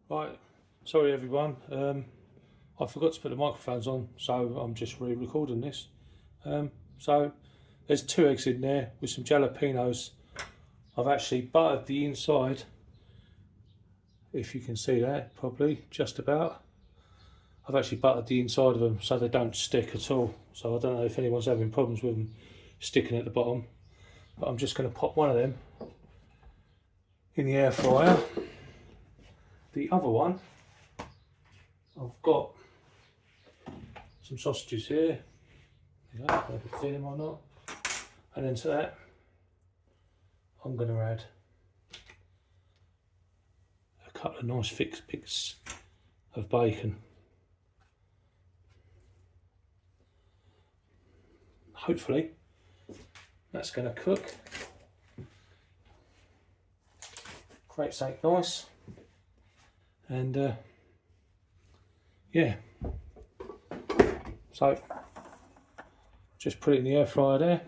Right, sorry everyone, I forgot to put the microphones on, so I'm just re-recording this. So there's 2 eggs in there with some jalapenos. I've actually buttered the inside, if you can see that properly, just about. I've actually buttered the inside of them so they don't stick at all. So I don't know if anyone's having problems with them sticking at the bottom, but I'm just going to pop one of them in the air fryer. The other one, I've got some sausages here. You know, if you can see them or not. And then to that, I'm going to add a couple of nice thick bits of bacon. Hopefully, that's going to cook. Create something nice. And yeah, so just put it in the air fryer there.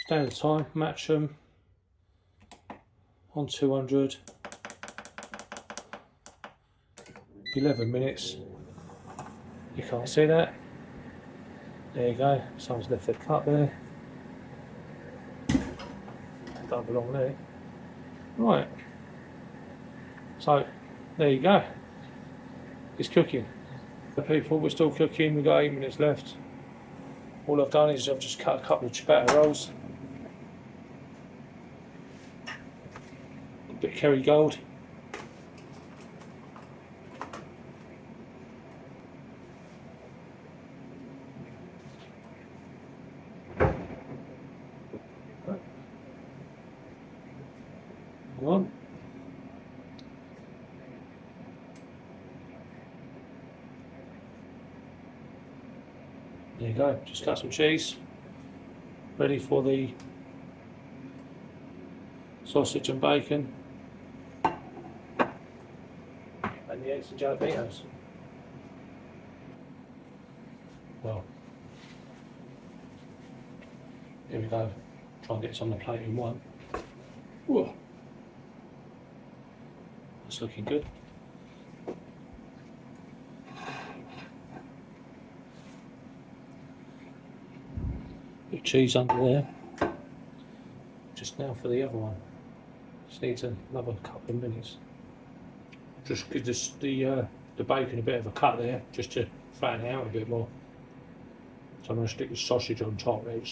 Standard time, match them on 200, 11 minutes. You can't see that. There you go, someone's left their cut there. Don't belong there. Right, so there you go, it's cooking. People, we're still cooking, we've got 8 minutes left. All I've done is I've just cut a couple of ciabatta rolls, a bit of kerrygold, go on. There you go, just cut some cheese, ready for the sausage and bacon, and the eggs and jalapenos. Well, here we go, try and get some on the plate in one. Whoa. That's looking good. Bit of cheese under there. Just now for the other one. Just needs another couple of minutes. Just give this the bacon a bit of a cut there, just to flatten it out a bit more. So I'm going to stick the sausage on top. It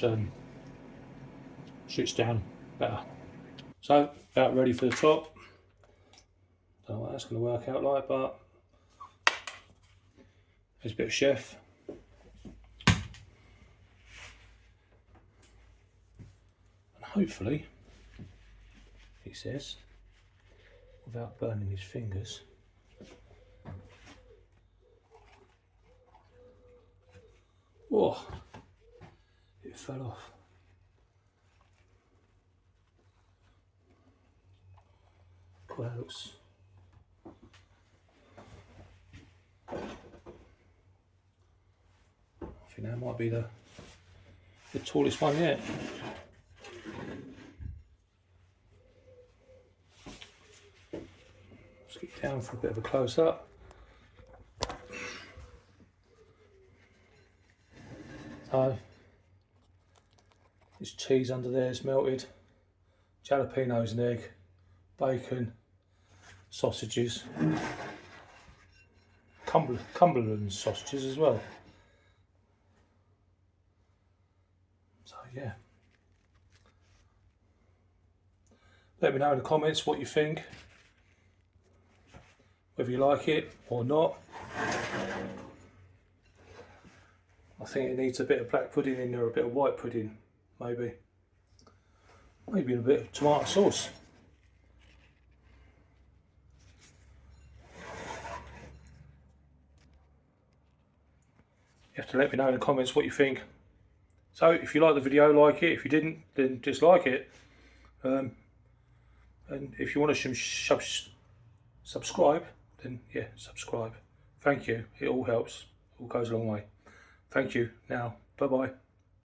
sits down better. So about ready for the top. Don't know what that's going to work out like, but there's a bit of chef. And hopefully, he says, without burning his fingers, whoa, it fell off. Well, that looks. I think that might be the tallest one yet. Let's get down for a bit of a close up. So, this cheese under there is melted, jalapenos and egg, bacon, sausages, Cumberland sausages as well. So yeah, let me know in the comments what you think, whether you like it or not. I think it needs a bit of black pudding in there, a bit of white pudding, maybe a bit of tomato sauce. You have to let me know in the comments what you think. So if you like the video, like it. If you didn't, then dislike it. And if you want to subscribe, then yeah, subscribe. Thank you. It all helps. It all goes a long way. Thank you. Now, bye bye.